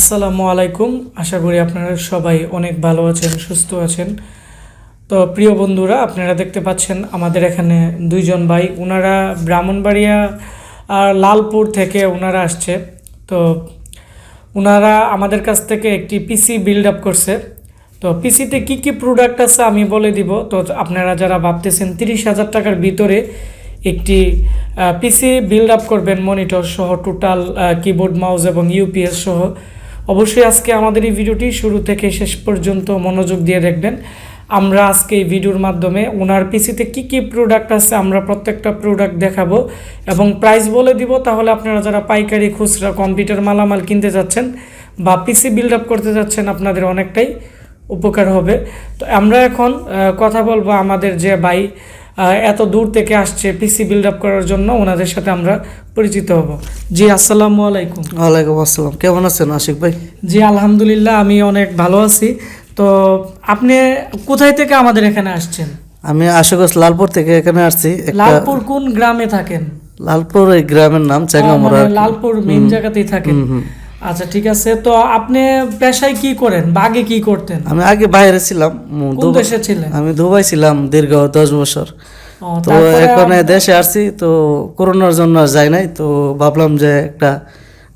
আসসালামু আলাইকুম। আশা করি আপনারা সবাই অনেক ভালো আছেন, সুস্থ আছেন। তো প্রিয় বন্ধুরা, আপনারা দেখতে পাচ্ছেন আমাদের এখানে দুইজন ভাই, ওনারা ব্রাহ্মণবাড়িয়া আর লালপুর থেকে ওনারা আসছে। তো ওনারা আমাদের কাছ থেকে একটি পিসি বিল্ড আপ করছে। তো পিসিতে কি কি প্রোডাক্ট আছে আমি বলে দিব। তো আপনারা যারা ভাবতেছেন 30,000 টাকার ভিতরে একটি পিসি বিল্ড আপ করবেন মনিটর সহ, টোটাল কিবোর্ড, মাউস এবং ইউপিএস সহ, অবশ্যই আজকে আমাদের এই ভিডিওটি শুরু থেকে শেষ পর্যন্ত মনোযোগ দিয়ে দেখবেন। আমরা আজকে এই ভিডিওর মাধ্যমে ওনার পিসিতে কি কি প্রোডাক্ট আছে আমরা প্রত্যেকটা প্রোডাক্ট দেখাবো এবং প্রাইস বলে দিব। তাহলে আপনারা যারা পাইকারি, খুচরা কম্পিউটার মালামাল কিনতে যাচ্ছেন বা পিসি বিল্ড আপ করতে যাচ্ছেন, আপনাদের অনেকটাই উপকার হবে। তো আমরা এখন কথা বলবো আমাদের যে ভাই এত দূর থেকে আসছে পিসি বিল্ড আপ করার জন্য, ওনাদের সাথে আমরা পরিচিত হব। জি, আসসালামু আলাইকুম। ওয়ালাইকুম আসসালাম। কেমন আছেন আশিক ভাই? জি, আলহামদুলিল্লাহ, আমি অনেক ভালো আছি। তো আপনি কোথায় থেকে আমাদের এখানে আসছেন? আমি আশুগঞ্জ লালপুর থেকে এখানে আসছি। লালপুর কোন গ্রামে থাকেন? লালপুর এই গ্রামের নাম চাঙ্গামুড়া। লালপুর মেইন জায়গাতেই থাকেন। আচ্ছা, ঠিক আছে। তো আপনি পেশায় কি করেন বা আগে কি করতেন? আমি আগে বাইরে ছিলাম। কোন দেশে ছিলেন? আমি দুবাই ছিলাম দীর্ঘ 10 বছর। তো এখন দেশে আসছি। তো করোনার জন্য যাই নাই। তো ভাবলাম যে একটা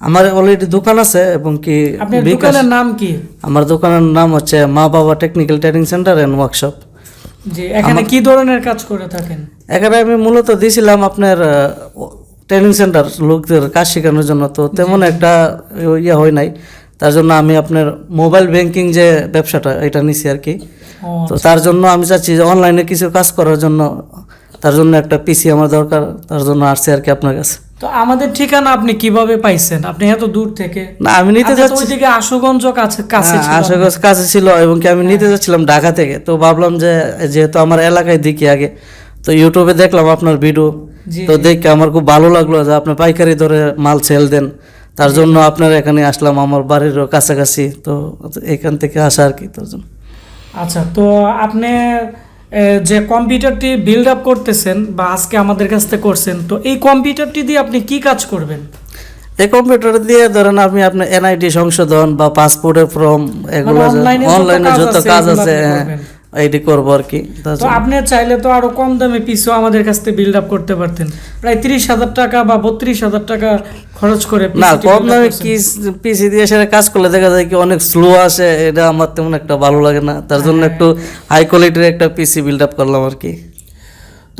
আমার অলরেডি দোকান আছে এবং কি। আপনার দোকানের নাম কি? আমার দোকানের নাম হচ্ছে Ma Baba technical training centre and workshop. জি, এখানে কি ধরনের কাজ করে থাকেন? এখানে আমি মূলত দিয়েছিলাম আপনার ট্রেনিং সেন্টার লোকদের কাজ শেখানোর জন্য। তো তেমন একটা ইয়ে হয় নাই, তার জন্য আমি আপনার মোবাইল ব্যাংকিং যে ব্যবসাটা এটা নিছি আর কি। তো তার জন্য আমি চাচ্ছি যে অনলাইনে কিছু কাজ করার জন্য, তার জন্য একটা পিসি আমার দরকার, তার জন্য আসছি আর কি আপনার কাছে। তো আমাদের ঠিকানা আপনি কিভাবে পাইছেন? আপনি এত দূর থেকে? না, আমি নিতে যাচ্ছি ওইদিকে আশুগঞ্জ কাছে ছিল। আশুগঞ্জ কাছে ছিল এবং কি আমি নিতে যাচ্ছিলাম ঢাকা থেকে। তো ভাবলাম যে যেহেতু আমার এলাকায় দেখি আগে, তো ইউটিউবে দেখলাম আপনার ভিডিও। তো দেখে আমার খুব ভালো লাগলো যে আপনি পাইকারি দরে মাল সেল দেন। তার জন্য আপনার এখানে আসলাম, আমার বাড়িরও কাছাকাছি। তো এখান থেকে আসা আর কি, তার জন্য। আচ্ছা, তো আপনি যে কম্পিউটারটি বিল্ড আপ করতেছেন বা আজকে আমাদের কাছ থেকে করছেন, তো এই কম্পিউটারটি দিয়ে আপনি কি কাজ করবেন? এই কম্পিউটার দিয়ে ধরেন আপনি আপনার এনআইডি সংশোধন বা পাসপোর্টের ফর্ম, এগুলো অনলাইনে যত কাজ আছে এইটি করবো আর কি। তো আপনি চাইলে তো আরো কম দামে পিসিও আমাদের কাছ থেকে বিল্ড আপ করতে পারতেন, প্রায় 30,000 টাকা বা 32,000 টাকা খরচ করে। না, কম দামে কি পিসি দিয়ে সেটা কাজ করলে দেখা যায় কি অনেক স্লো আসে, এটা আমার তেমন একটা ভালো লাগে না। তার জন্য একটু হাই কোয়ালিটির একটা পিসি বিল্ড আপ করলাম আর কি।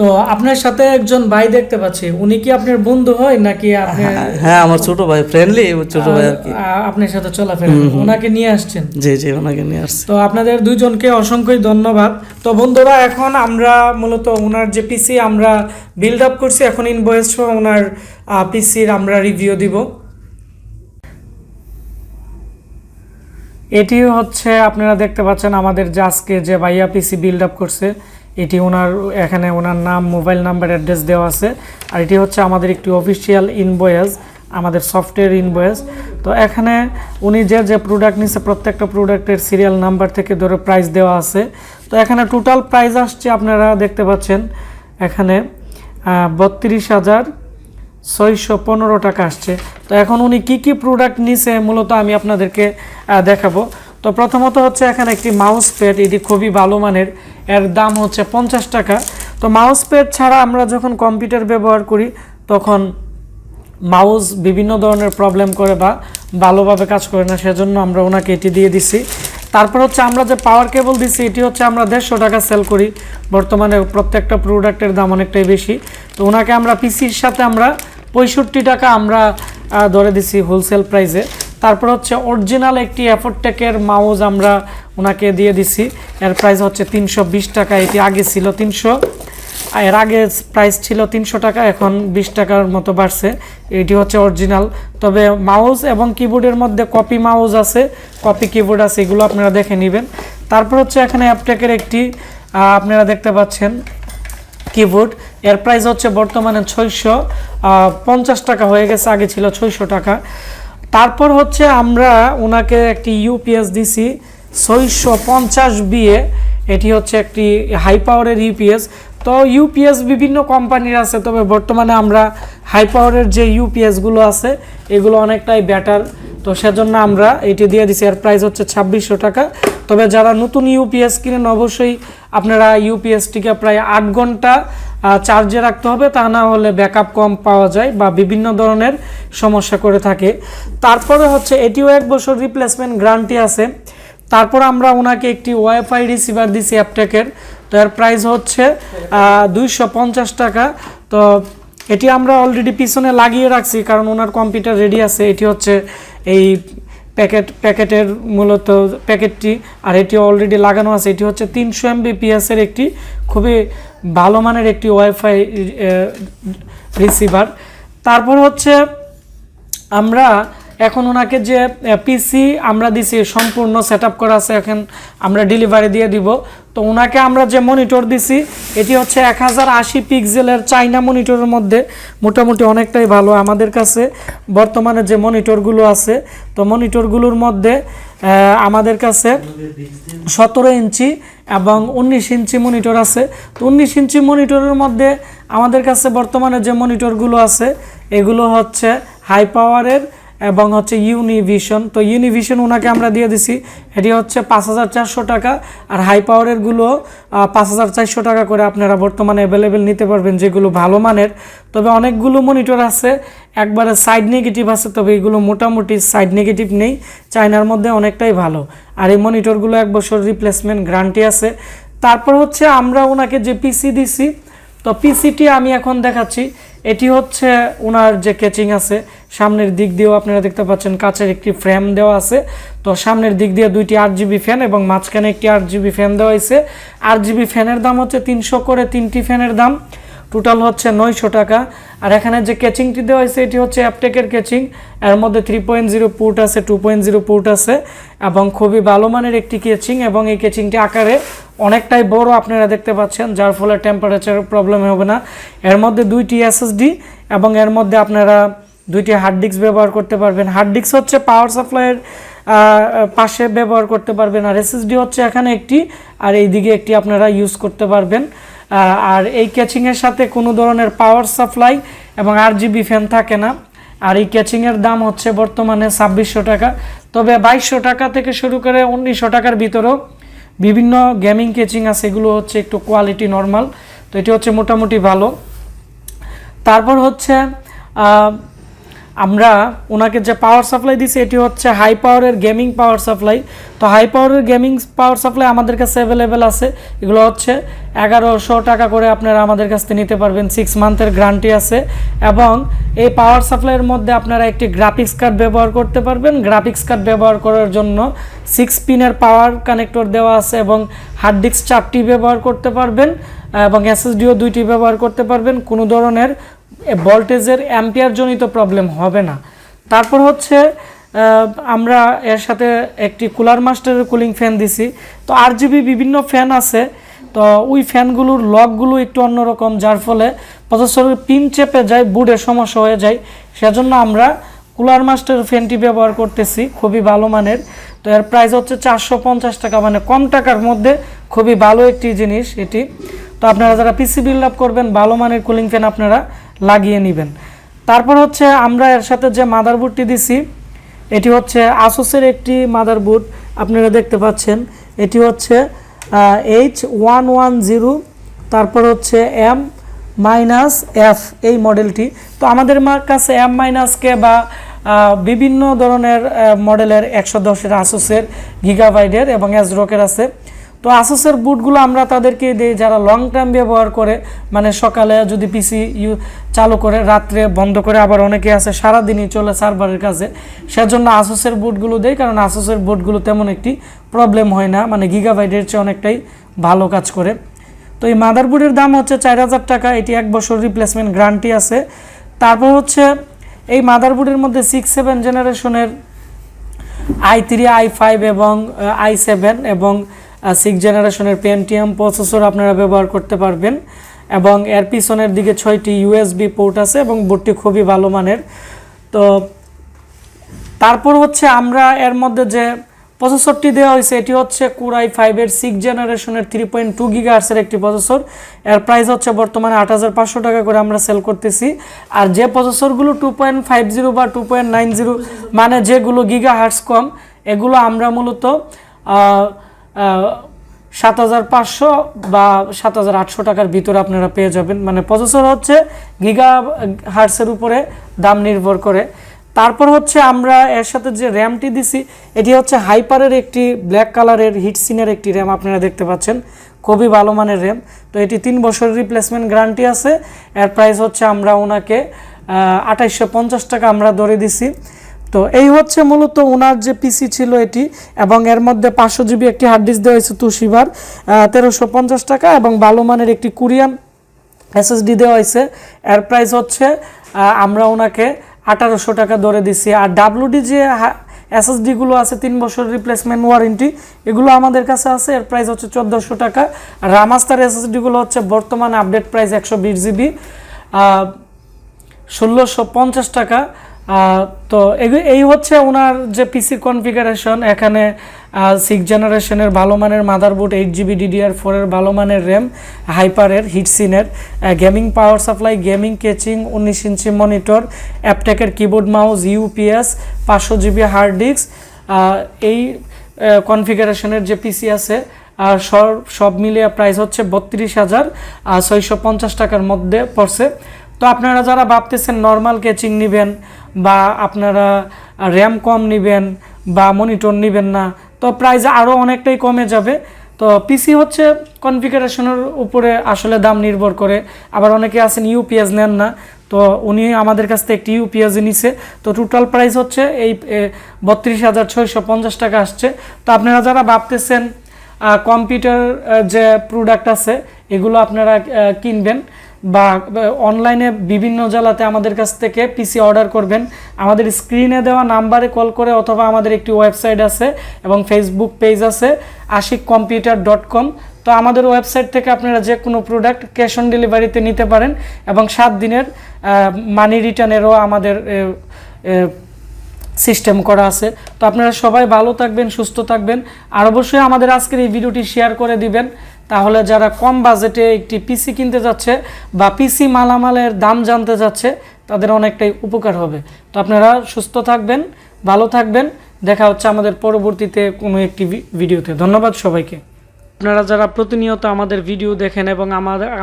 তো আপনার সাথে একজন ভাই দেখতে পাচ্ছি, উনি কি আপনার বন্ধু হয় নাকি আপনি? হ্যাঁ, আমার ছোট ভাই, ফ্রেন্ডলি ছোট ভাই আর কি। আপনার সাথে চলাফেরা, ওনাকে নিয়ে আসছেন? জি জি, ওনাকে নিয়ে আসছি। তো আপনাদের দুইজনকে অসংখ্য ধন্যবাদ। তো বন্ধুরা, এখন আমরা মূলত ওনার যে পিসি আমরা বিল্ড আপ করছি, এখন ইনভয়েস সহ ওনার পিসির আমরা রিভিউ দিব। এটি হচ্ছে আপনারা দেখতে পাচ্ছেন আমাদের যে আজকে যে ভাইয়া পিসি বিল্ড আপ করছে, এটি ওনার এখানে ওনার নাম, মোবাইল নাম্বার, অ্যাড্রেস দেওয়া আছে। আর এটি হচ্ছে আমাদের একটি অফিসিয়াল ইনভয়েস, আমাদের সফটওয়্যার ইনভয়েস। তো এখানে উনি যে যে প্রোডাক্ট নিচ্ছে প্রত্যেকটা প্রোডাক্টের সিরিয়াল নাম্বার থেকে ধরে প্রাইস দেওয়া আছে। তো এখানে টোটাল প্রাইস আসছে আপনারা দেখতে পাচ্ছেন এখানে 32,615 টাকা আসছে। তো এখন উনি কি কি প্রোডাক্ট নিছে মূলত আমি আপনাদেরকে দেখাবো। তো প্রথমত হচ্ছে এখানে একটি মাউস প্যাড, এটি খুবই ভালো মানের, এর দাম হচ্ছে 50 টাকা। তো মাউস প্যাড ছাড়া আমরা যখন কম্পিউটার ব্যবহার করি তখন মাউস বিভিন্ন ধরনের প্রবলেম করে বা ভালোভাবে কাজ করে না, সেজন্য আমরা ওনাকে এটি দিয়ে দিছি। তারপর হচ্ছে আমরা যে পাওয়ার কেবল দিছি, এটি হচ্ছে আমরা 150 টাকা সেল করি বর্তমানে, প্রত্যেকটা প্রোডাক্টের দাম অনেকটাই বেশি। তো ওনাকে আমরা পিসির সাথে আমরা 65 টাকা আমরা ধরে দিছি হোলসেল প্রাইসে। তারপর হচ্ছে অরিজিনাল একটি এফোর্টেকের মাউস আমরা ওনাকে দিয়ে দিছি, এর প্রাইস হচ্ছে 320 টাকা। এটি আগে ছিল 300, এর আগে প্রাইস ছিল 300 টাকা, এখন 20 টাকার মতো বাড়ছে। এটি হচ্ছে অরিজিনাল। তবে মাউস এবং কিবোর্ডের মধ্যে কপি মাউস আছে, কপি কিবোর্ড আছে, এগুলো আপনারা দেখে নেবেন। তারপর হচ্ছে এখানে অ্যাপটেকের একটি আপনারা দেখতে পাচ্ছেন কিবোর্ড, এর প্রাইস হচ্ছে বর্তমানে 650 টাকা হয়ে গেছে, আগে ছিল 600 টাকা। তারপর হচ্ছে আমরা ওনাকে একটি ইউপিএস দিছি 650 বিএ, এটি হচ্ছে একটি হাই পাওয়ারের ইউপিএস। তো ইউপিএস বিভিন্ন কোম্পানির আছে, তবে বর্তমানে আমরা হাই পাওয়ারের যে ইউপিএসগুলো আছে এগুলো অনেকটাই বেটার, তো সেজন্য আমরা এটি দিয়ে দিছি। এর প্রাইস হচ্ছে 2600 টাকা। তবে যারা নতুন ইউপিএস কিনেন অবশ্যই আপনারা ইউপিএসটিকে প্রায় 8 ঘন্টা চার্জে রাখতে হবে, তা না হলে ব্যাকআপ কম পাওয়া যায় বা বিভিন্ন ধরনের সমস্যা করে থাকে। তারপরে হচ্ছে এটিও 1 বছর রিপ্লেসমেন্ট গ্যারান্টি আছে। তারপর আমরা ওনাকে একটি ওয়াইফাই রিসিভার দিছি অ্যাপটেকের, তো এর প্রাইস হচ্ছে 250 টাকা। তো এটি আমরা অলরেডি পিছনে লাগিয়ে রাখছি কারণ ওনার কম্পিউটার রেডি আছে। এটি হচ্ছে এই প্যাকেটের মূলত প্যাকেটটি, আর এটি অলরেডি লাগানো আছে। এটি হচ্ছে 300 Mbps এর একটি খুবই ভালো মানের একটি ওয়াইফাই রিসিভার। তারপর হচ্ছে আমরা এখন ওনাকে যে পিসি আমরা দিছি সম্পূর্ণ সেটআপ করা আছে, এখন আমরা ডেলিভারি দিয়ে দিব। তো ওনাকে আমরা যে মনিটর দিছি এটি হচ্ছে 1080 পিক্সেলের চাইনা মনিটরের মধ্যে মোটামুটি অনেকটাই ভালো আমাদের কাছে বর্তমানে যে মনিটরগুলো আছে। তো মনিটরগুলোর মধ্যে আমাদের কাছে 17 ইঞ্চি এবং 19 ইঞ্চি মনিটর আছে। তো 19 ইঞ্চি মনিটরের মধ্যে আমাদের কাছে বর্তমানে যে মনিটরগুলো আছে এগুলো হচ্ছে হাই পাওয়ারের এবং হচ্ছে ইউনিভিশন। তো ইউনিভিশন ওনাকে আমরা দিয়ে দিছি, এটি হচ্ছে 5400 টাকা, আর হাই পাওয়ারেরগুলো 5400 টাকা করে আপনারা বর্তমানে অ্যাভেলেবেল নিতে পারবেন, যেগুলো ভালো মানের। তবে অনেকগুলো মনিটর আছে একবারে সাইড নেগেটিভ আছে, তবে এগুলো মোটামুটি সাইড নেগেটিভ নেই, চায়নার মধ্যে অনেকটাই ভালো। আর এই মনিটরগুলো 1 বছর রিপ্লেসমেন্ট গ্যারান্টি আছে। তারপর হচ্ছে আমরা ওনাকে যে পিসি দিছি, তো পিসিটি আমি এখন দেখাচ্ছি। এটি হচ্ছে ওনার যে কেচিং আছে, সামনের দিক দিয়েও আপনারা দেখতে পাচ্ছেন কাচের একটি ফ্রেম দেওয়া আছে। তো সামনের দিক দিয়ে 2টি 8GB ফ্যান এবং মাঝখানে একটি 8GB ফ্যান দেওয়া হয়েছে। 8GB ফ্যানের দাম হচ্ছে 300 করে, 3টি ফ্যানের দাম টোটাল হচ্ছে 900 টাকা। আর এখানে যে কেচিংটি দেওয়া হয়েছে এটি হচ্ছে অ্যাপটেকের কেচিং, এর মধ্যে 3.0 পোর্ট আছে, 2.0 পোর্ট আছে এবং খুবই ভালো মানের একটি কেচিং, এবং এই কেচিংটি আকারে অনেকটাই বড় আপনারা দেখতে পাচ্ছেন, যার ফলে টেম্পারেচারের প্রবলেম হবে না। এর মধ্যে 2টি এসএসডি এবং এর মধ্যে আপনারা 2টি হার্ড ডিস্ক ব্যবহার করতে পারবেন। হার্ড ডিস্ক হচ্ছে পাওয়ার সাপ্লাইয়ের পাশে ব্যবহার করতে পারবেন, আর এসএসডি হচ্ছে এখানে একটি আর এই দিকে একটি আপনারা ইউজ করতে পারবেন। আর এই ক্যাচিংয়ের সাথে কোনো ধরনের পাওয়ার সাপ্লাই এবং RGB ফ্যান থাকে না। আর এই ক্যাচিংয়ের দাম হচ্ছে বর্তমানে 2600 টাকা। তবে 2200 টাকা থেকে শুরু করে 1900 টাকার ভিতরেও বিভিন্ন গেমিং ক্যাচিং আছে, এগুলো হচ্ছে একটু কোয়ালিটি নর্মাল, তো এটি হচ্ছে মোটামুটি ভালো। তারপর হচ্ছে আমরা ওনাকে যে পাওয়ার সাপ্লাই দিছি এটি হচ্ছে হাই পাওয়ারের গেমিং পাওয়ার সাপ্লাই। তো হাই পাওয়ারের গেমিং পাওয়ার সাপ্লাই আমাদের কাছে অ্যাভেলেবেল আছে, এগুলো হচ্ছে 1100 টাকা করে আপনারা আমাদের কাছ থেকে নিতে পারবেন, 6 মান্থের গ্যারান্টি আছে। এবং এই পাওয়ার সাপ্লাইয়ের মধ্যে আপনারা একটি গ্রাফিক্স কার্ড ব্যবহার করতে পারবেন। গ্রাফিক্স কার্ড ব্যবহার করার জন্য 6 পিনের পাওয়ার কানেক্টর দেওয়া আছে এবং হার্ড ডিস্ক 4টি ব্যবহার করতে পারবেন এবং এসএসডিও 2টি ব্যবহার করতে পারবেন। কোনো ধরনের ভোল্টেজের অ্যাম্পিয়ার জনিত প্রবলেম হবে না। তারপর হচ্ছে আমরা এর সাথে একটি কুলার মাস্টারের কুলিং ফ্যান দিছি। তো RGB বিভিন্ন ফ্যান আছে, তো ওই ফ্যানগুলোর লকগুলো একটু অন্যরকম, যার ফলে প্রসেসরের পিন চেপে যায়, বুডে সমস্যা হয়ে যায়, সেজন্য আমরা কুলার মাস্টার ফ্যানটি ব্যবহার করতেছি, খুবই ভালো মানের। তো এর প্রাইস হচ্ছে 450 টাকা, মানে কম টাকার মধ্যে খুবই ভালো একটি জিনিস এটি। তো আপনারা যারা পিসি বিল্ড আপ করবেন ভালো মানের কুলিং ফ্যান আপনারা লাগিয়ে নেবেন। তারপর হচ্ছে আমরা এর সাথে যে মাদারবোর্ডটি দিছি এটি হচ্ছে আসুসের একটি মাদারবোর্ড, আপনারা দেখতে পাচ্ছেন। এটি হচ্ছে H110, তারপর হচ্ছে M-F এই মডেলটি। তো আমাদের কাছে M-K বা বিভিন্ন ধরনের মডেলের 110-এর আসুসের, গিগাবাইটের এবং এজরকের আছে। তো আসুসের বুটগুলো আমরা তাদেরকে দিই যারা লং টাইম ব্যবহার করে, মানে সকালে যদি পিসি চালু করে রাত্রে বন্ধ করে, আবার অনেকে আছে সারাদিনই চলে সার্ভারের কাছে, সেজন্য আসুসের বুটগুলো দেয়, কারণ আসুসের বুটগুলো তেমন একটি প্রবলেম হয় না, মানে গিগাবাইটের চেয়ে অনেকটাই ভালো কাজ করে। তো এই মাদারবোর্ডের দাম হচ্ছে 4000 টাকা, এটি 1 বছর রিপ্লেসমেন্ট গ্যারান্টি আছে। তারপর হচ্ছে এই মাদারবোর্ডের মধ্যে 6-7 জেনারেশনের i3, i5 এবং i7 এবং 6 জেনারেশনের পেন্টিয়াম প্রসেসর আপনারা ব্যবহার করতে পারবেন, এবং এর পিছনের দিকে 6টি USB পোর্ট আছে এবং বোর্ডটি খুবই ভালো মানের। তো তারপর হচ্ছে আমরা এর মধ্যে যে প্রসেসরটি দেওয়া হয়েছে এটি হচ্ছে Core i5 এর 6 জেনারেশনের 3.2 গিগাহার্টজের একটি প্রসেসর। এর প্রাইস হচ্ছে বর্তমানে 8500 টাকা করে আমরা সেল করতেছি। আর যে প্রসেসরগুলো 2.50 বা 2.90 মানে যেগুলো গিগাহার্টজ কম, এগুলো আমরা মূলত 7500 বা 7800 টাকার ভিতরে আপনারা পেয়ে যাবেন। মানে প্রসেসর হচ্ছে গিগাহার্টজের উপরে দাম নির্ভর করে। তারপর হচ্ছে আমরা এর সাথে যে র্যামটি দিছি এটি হচ্ছে হাইপারের একটি ব্ল্যাক কালারের হিটসিনের একটি র্যাম, আপনারা দেখতে পাচ্ছেন খুবই ভালো মানের র্যাম। তো এটি 3 বছরের রিপ্লেসমেন্ট গ্যারান্টি আছে। এর প্রাইস হচ্ছে আমরা ওনাকে 2850 টাকা আমরা ধরে দিছি। তো এই হচ্ছে মূলত ওনার যে পিসি ছিল এটি, এবং এর মধ্যে 500 জিবি একটি হার্ড ডিস্ক দেওয়া হয়েছে তুশিবার 1350 টাকা, এবং ভালো মানের একটি কোরিয়ান এসএসডি দেওয়া হয়েছে। এর প্রাইস হচ্ছে আমরা ওনাকে 1800 টাকা ধরে দিছি। আর ডাব্লিউডি যে এসএসডিগুলো আছে 3 বছর রিপ্লেসমেন্ট ওয়ারেন্টি, এগুলো আমাদের কাছে আছে। এর প্রাইস হচ্ছে 1400 টাকা। আর রামাস্টার এসএসডিগুলো হচ্ছে বর্তমানে আপডেট প্রাইস 120 জিবি 1650 টাকা। তো এই হচ্ছে ওনার যে পিসি কনফিগারেশন। এখানে 6 জেনারেশনের ভালো মানের মাদারবোর্ড, 8GB DDR4 এর ভালো মানের র্যাম, হাইপারের হিটসিনের, gaming power supply, gaming casing, 19 inch monitor, অ্যাপটেকের keyboard mouse, UPS, 500 GB hard disk. এই কনফিগারেশনের যে পিসি আছে আর সব মিলিয়ে প্রাইস হচ্ছে 32,650 টাকার মধ্যে পড়ছে। তো আপনারা যারা ভাবতেছেন নর্মাল কেচিং নেবেন বা আপনারা র্যাম কম নেবেন বা মনিটর নেবেন না, তো প্রাইস আরও অনেকটাই কমে যাবে। তো পিসি হচ্ছে কনফিগারেশনের উপরে আসলে দাম নির্ভর করে। আবার অনেকে আছেন ইউপিএস নেন না, তো উনি আমাদের কাছ থেকে একটি ইউপিএস নিছে। তো টোটাল প্রাইস হচ্ছে এই 32,650 টাকা আসছে। তো আপনারা যারা ভাবতেছেন কম্পিউটার যে প্রোডাক্ট আছে এগুলো আপনারা কিনবেন বা অনলাইনে বিভিন্ন জেলাতে আমাদের কাছ থেকে পিসি অর্ডার করবেন, আমাদের স্ক্রিনে দেওয়া নাম্বারে কল করে, অথবা আমাদের একটি ওয়েবসাইট আছে এবং ফেসবুক পেজ আছে ashikcomputer.com। তো আমাদের ওয়েবসাইট থেকে আপনারা যে কোনো প্রোডাক্ট ক্যাশ অন ডেলিভারিতে নিতে পারেন, এবং 7 দিনের মানি রিটার্নেরও আমাদের সিস্টেম করা আছে। তো আপনারা সবাই ভালো থাকবেন, সুস্থ থাকবেন। আর অবশ্যই আমাদের আজকের এই ভিডিওটি শেয়ার করে দিবেন, তাহলে যারা কম বাজেটে একটি পিসি কিনতে যাচ্ছে বা পিসি মালামালের দাম জানতে যাচ্ছে তাদের অনেকটাই উপকার হবে। তো আপনারা সুস্থ থাকবেন, ভালো থাকবেন। দেখা হচ্ছে আমাদের পরবর্তীতে কোনো একটি ভিডিওতে। ধন্যবাদ সবাইকে। আপনারা যারা প্রতিনিয়ত আমাদের ভিডিও দেখেন এবং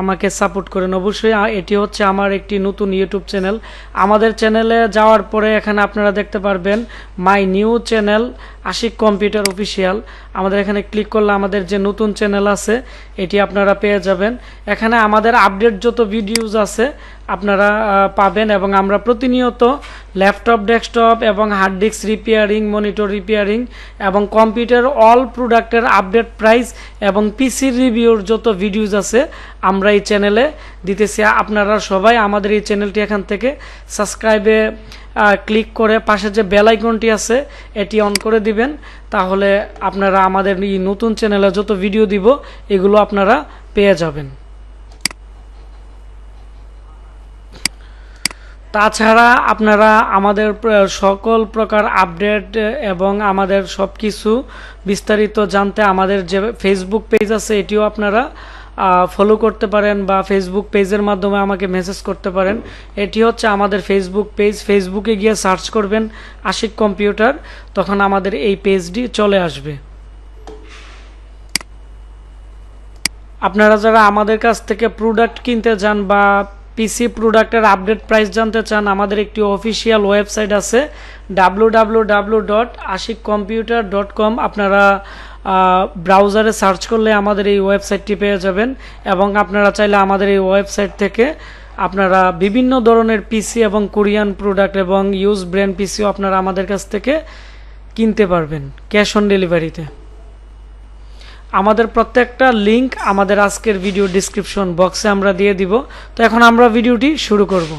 আমাকে সাপোর্ট করেন, অবশ্যই এটি হচ্ছে আমার একটি নতুন ইউটিউব চ্যানেল। আমাদের চ্যানেলে যাওয়ার পরে এখানে আপনারা দেখতে পারবেন my new channel Ashiq computer official. আমাদের এখানে ক্লিক করলে আমাদের যে নতুন চ্যানেল আছে এটি আপনারা পেয়ে যাবেন। এখানে আমাদের আপডেট যত ভিডিওস আছে আপনারা পাবেন, এবং আমরা প্রতিনিয়ত ল্যাপটপ, ডেস্কটপ এবং hard disk repairing, monitor repairing এবং কম্পিউটার অল প্রোডাক্টের আপডেট প্রাইস এবং পিসির রিভিউর যত ভিডিওস আছে আমরা এই চ্যানেলে দিতেছি। আপনারা সবাই আমাদের এই চ্যানেলটি এখান থেকে সাবস্ক্রাইবে ক্লিক করে পাশে যে বেল আইকনটি আছে এটি অন করে দিবেন, তাহলে আপনারা আমাদের এই নতুন চ্যানেলে যত ভিডিও দিব এগুলো আপনারা পেয়ে যাবেন। তাছাড়া আপনারা আমাদের সকল প্রকার আপডেট এবং আমাদের সব কিছু বিস্তারিত জানতে আমাদের যে ফেসবুক পেজ আছে এটিও আপনারা ফলো করতে পারেন, বা ফেসবুক পেজের মাধ্যমে আমাকে মেসেজ করতে পারেন। এটি হচ্ছে আমাদের ফেসবুক পেজ। ফেসবুকে গিয়ে সার্চ করবেন আশিক কম্পিউটার, তখন আমাদের এই পেজটি চলে আসবে। আপনারা যারা আমাদের কাছ থেকে প্রোডাক্ট কিনতে যান বা পিসি প্রোডাক্টের আপডেট প্রাইস জানতে চান, আমাদের একটি অফিসিয়াল ওয়েবসাইট আছে www.ashikcomputer.com। আপনারা ব্রাউজারে সার্চ করলে আমাদের এই ওয়েবসাইটটি পেয়ে যাবেন, এবং আপনারা চাইলে আমাদের এই ওয়েবসাইট থেকে আপনারা বিভিন্ন ধরনের পিসি এবং কোরিয়ান প্রোডাক্ট এবং ইউজ ব্র্যান্ড পিসিও আপনারা আমাদের কাছ থেকে কিনতে পারবেন ক্যাশ অন ডেলিভারিতে। আমাদের প্রত্যেকটা লিংক আমাদের আজকের ভিডিও ডেসক্রিপশন বক্সে আমরা দিয়ে দিব। তো এখন আমরা ভিডিওটি শুরু করব।